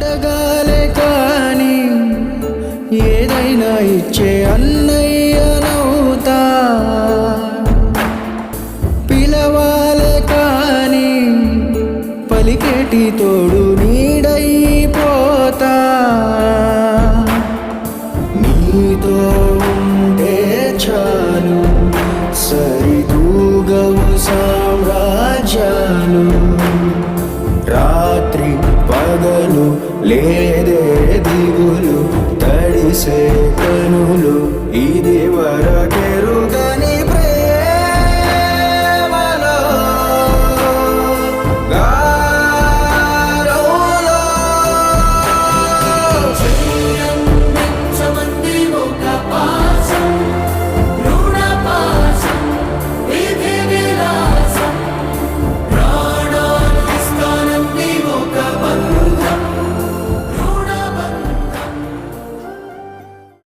అడగాలే కాని ఏదైనా ఇచ్చే అన్నయ్యనవుతా, పిలవాలే కాని పలికేటి తోడు నీడైపోతా. నీతో ఉంటే చాలు సరితూగవు సామ్రాజ్యాలు, రాత్రి పగలు లేదే దిగులు, తడిసే కనులు ఇది వరకెరు